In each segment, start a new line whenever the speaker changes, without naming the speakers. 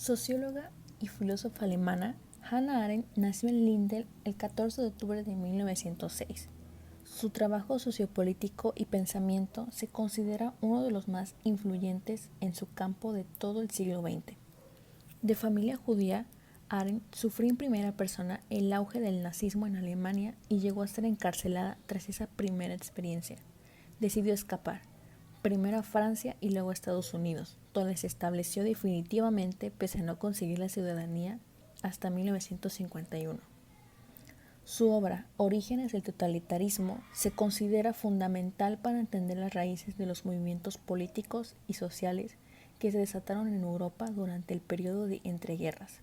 Socióloga y filósofa alemana, Hannah Arendt nació en Lindel el 14 de octubre de 1906. Su trabajo sociopolítico y pensamiento se considera uno de los más influyentes en su campo de todo el siglo XX. De familia judía, Arendt sufrió en primera persona el auge del nazismo en Alemania y llegó a ser encarcelada tras esa primera experiencia. Decidió escapar, primero a Francia y luego a Estados Unidos, donde se estableció definitivamente pese a no conseguir la ciudadanía hasta 1951. Su obra, Orígenes del totalitarismo, se considera fundamental para entender las raíces de los movimientos políticos y sociales que se desataron en Europa durante el periodo de entreguerras.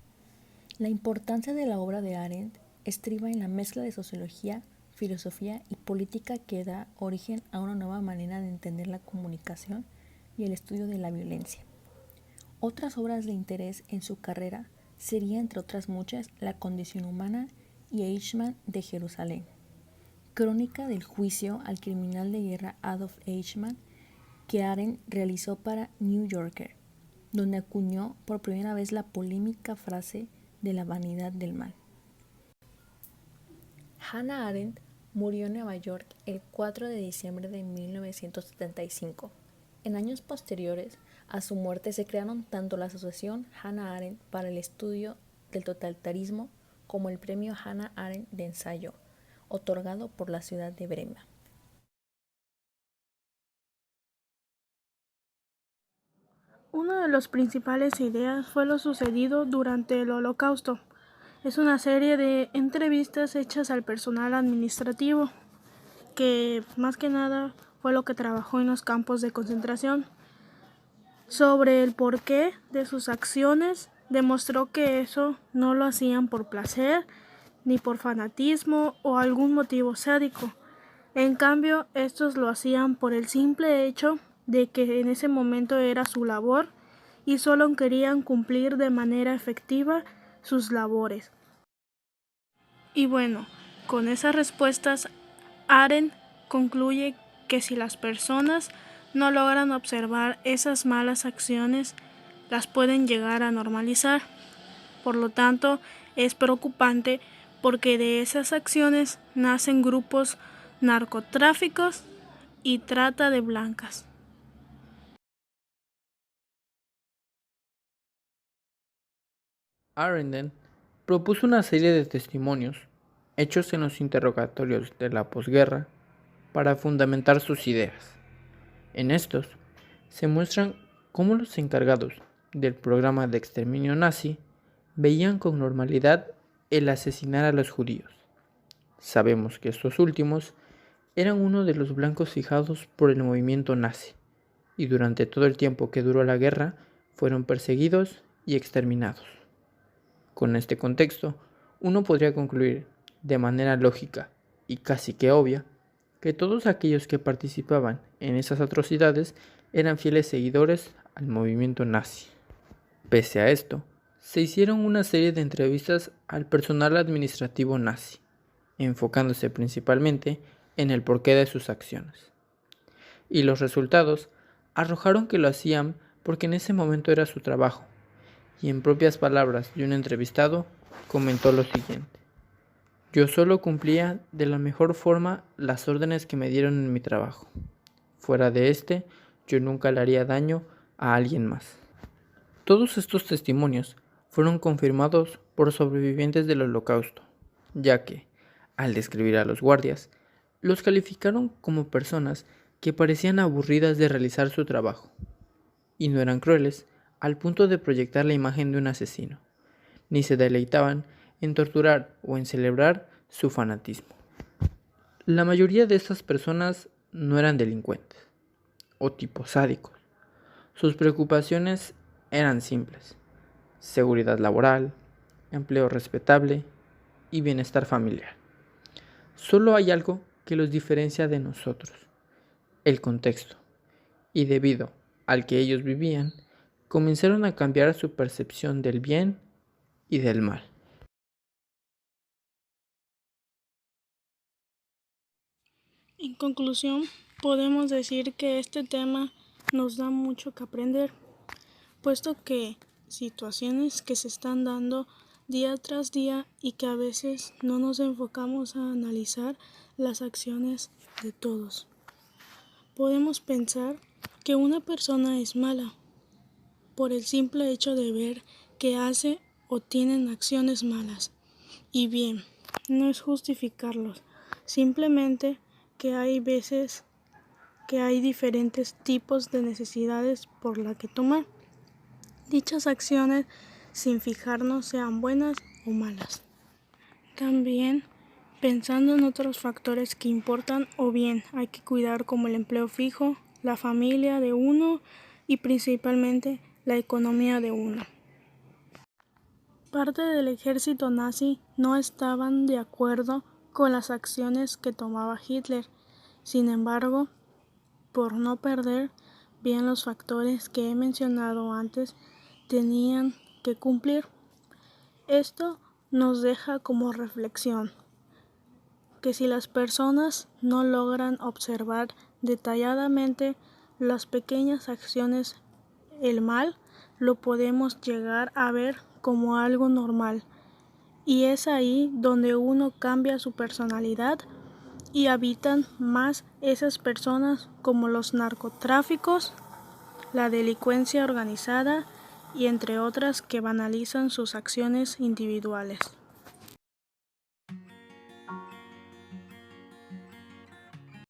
La importancia de la obra de Arendt estriba en la mezcla de sociología, filosofía y política que da origen a una nueva manera de entender la comunicación y el estudio de la violencia. Otras obras de interés en su carrera serían, entre otras muchas, La condición humana y Eichmann de Jerusalén, crónica del juicio al criminal de guerra Adolf Eichmann que Arendt realizó para New Yorker, donde acuñó por primera vez la polémica frase de la vanidad del mal. Hannah Arendt murió en Nueva York el 4 de diciembre de 1975. En años posteriores a su muerte se crearon tanto la Asociación Hannah Arendt para el Estudio del Totalitarismo como el Premio Hannah Arendt de Ensayo, otorgado por la ciudad de Brema.
Una de las principales ideas fue lo sucedido durante el Holocausto. Es una serie de entrevistas hechas al personal administrativo, que más que nada fue lo que trabajó en los campos de concentración. Sobre el porqué de sus acciones, demostró que eso no lo hacían por placer, ni por fanatismo o algún motivo sádico. En cambio, estos lo hacían por el simple hecho de que en ese momento era su labor y solo querían cumplir de manera efectiva sus labores. Y bueno, con esas respuestas, Arendt concluye que si las personas no logran observar esas malas acciones, las pueden llegar a normalizar. Por lo tanto, es preocupante porque de esas acciones nacen grupos narcotráficos y trata de blancas.
Arendt propuso una serie de testimonios hechos en los interrogatorios de la posguerra para fundamentar sus ideas. En estos se muestran cómo los encargados del programa de exterminio nazi veían con normalidad el asesinar a los judíos. Sabemos que estos últimos eran uno de los blancos fijados por el movimiento nazi y durante todo el tiempo que duró la guerra fueron perseguidos y exterminados. Con este contexto, uno podría concluir de manera lógica y casi que obvia que todos aquellos que participaban en esas atrocidades eran fieles seguidores al movimiento nazi. Pese a esto, se hicieron una serie de entrevistas al personal administrativo nazi, enfocándose principalmente en el porqué de sus acciones. Y los resultados arrojaron que lo hacían porque en ese momento era su trabajo, y en propias palabras de un entrevistado comentó lo siguiente: yo solo cumplía de la mejor forma las órdenes que me dieron en mi trabajo. Fuera de yo nunca le haría daño a alguien más. Todos estos testimonios fueron confirmados por sobrevivientes del Holocausto, ya que, al describir a los guardias, los calificaron como personas que parecían aburridas de realizar su trabajo, y no eran crueles al punto de proyectar la imagen de un asesino, ni se deleitaban en torturar o en celebrar su fanatismo. La mayoría de estas personas no eran delincuentes o tipos sádicos. Sus preocupaciones eran simples: seguridad laboral, empleo respetable y bienestar familiar. Solo hay algo que los diferencia de nosotros: el contexto, y debido al que ellos vivían, comenzaron a cambiar su percepción del bien y del mal.
En conclusión, podemos decir que este tema nos da mucho que aprender, puesto que situaciones que se están dando día tras día y que a veces no nos enfocamos a analizar las acciones de todos. Podemos pensar que una persona es mala por el simple hecho de ver que hace o tienen acciones malas. Y bien, no es justificarlos, simplemente que hay veces que hay diferentes tipos de necesidades por las que tomar dichas acciones sin fijarnos sean buenas o malas. También pensando en otros factores que importan o bien hay que cuidar como el empleo fijo, la familia de uno y principalmente la economía de uno. Parte del ejército nazi no estaban de acuerdo con las acciones que tomaba Hitler. Sin embargo, por no perder bien los factores que he mencionado antes, tenían que cumplir. Esto nos deja como reflexión que si las personas no logran observar detalladamente las pequeñas acciones, el mal lo podemos llegar a ver como algo normal. Y es ahí donde uno cambia su personalidad y habitan más esas personas como los narcotráficos, la delincuencia organizada y entre otras que banalizan sus acciones individuales.